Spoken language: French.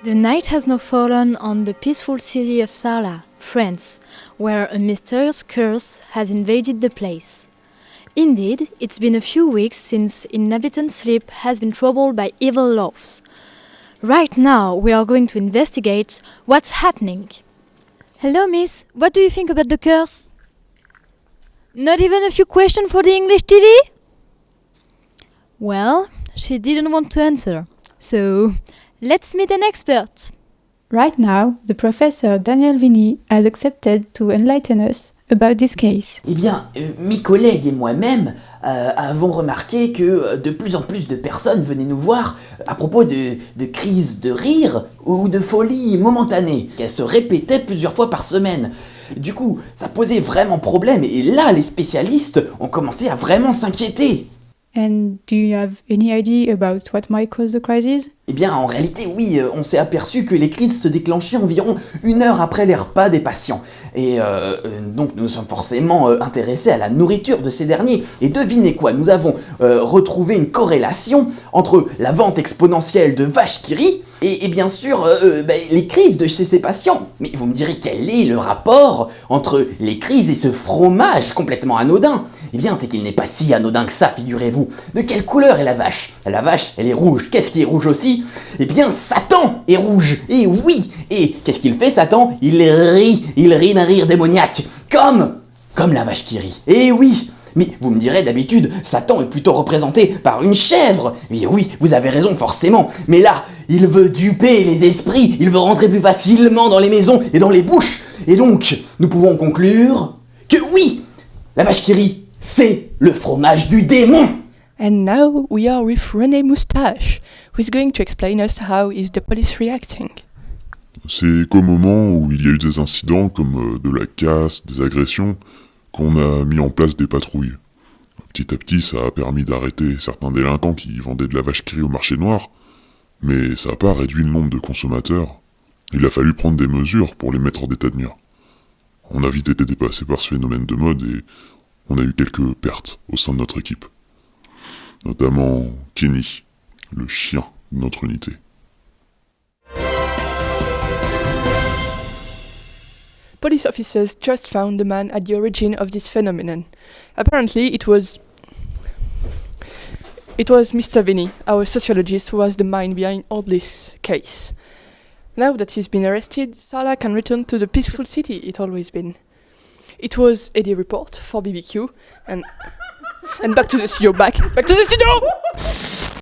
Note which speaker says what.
Speaker 1: The night has now fallen on the peaceful city of Sarlat, France, where a mysterious curse has invaded the place. Indeed, it's been a few weeks since inhabitants' sleep has been troubled by evil laws. Right now, we are going to investigate what's happening. Hello, miss. What do you think about the curse? Not even a few questions for the English TV? Well, she didn't want to answer. So, let's meet an expert.
Speaker 2: Right now, the professor Daniel Vini has accepted to enlighten us about this case.
Speaker 3: Eh bien, mes collègues et moi-même avons remarqué que de plus en plus de personnes venaient nous voir à propos de crises de rire ou de folie momentanée, qu'elles se répétaient plusieurs fois par semaine. Du coup, ça posait vraiment problème et là, les spécialistes ont commencé à vraiment s'inquiéter.
Speaker 2: And do you have any idea about what might cause the crisis?
Speaker 3: Eh bien, en réalité, oui, on s'est aperçu que les crises se déclenchaient environ 1 heure après les repas des patients. Et donc, nous sommes forcément intéressés à la nourriture de ces derniers. Et devinez quoi, nous avons retrouvé une corrélation entre la vente exponentielle de vaches qui rient et bien sûr les crises de chez ces patients. Mais vous me direz, quel est le rapport entre les crises et ce fromage complètement anodin? Eh bien, c'est qu'il n'est pas si anodin que ça, figurez-vous. De quelle couleur est la vache? La vache, elle est rouge. Qu'est-ce qui est rouge aussi? Eh bien, Satan est rouge. Et oui! Et qu'est-ce qu'il fait, Satan? Il rit d'un rire démoniaque. Comme la vache qui rit. Et oui! Mais vous me direz, d'habitude, Satan est plutôt représenté par une chèvre. Et oui, vous avez raison, forcément. Mais là, il veut duper les esprits. Il veut rentrer plus facilement dans les maisons et dans les bouches. Et donc, nous pouvons conclure que oui! La vache qui rit, c'est le fromage du démon.
Speaker 4: And now we are with René Moustache, who is going to explain us how is the police reacting.
Speaker 5: C'est qu'au moment où il y a eu des incidents comme de la casse, des agressions, qu'on a mis en place des patrouilles. Petit à petit, ça a permis d'arrêter certains délinquants qui vendaient de la vache qui rit au marché noir, mais ça n'a pas réduit le nombre de consommateurs. Il a fallu prendre des mesures pour les mettre en état de nuire. On a vite été dépassé par ce phénomène de mode et on a eu quelques pertes au sein de notre équipe. Notamment Kenny, le chien de notre unité.
Speaker 4: Police officers just found the man at the origin of this phenomenon. Apparently, it was Mr. Vini, our sociologist, who was the mind behind all this case. Now that he's been arrested, Sarlat can return to the peaceful city it always been. It was Eddie Report for BBQ, and back to the studio, back to the studio!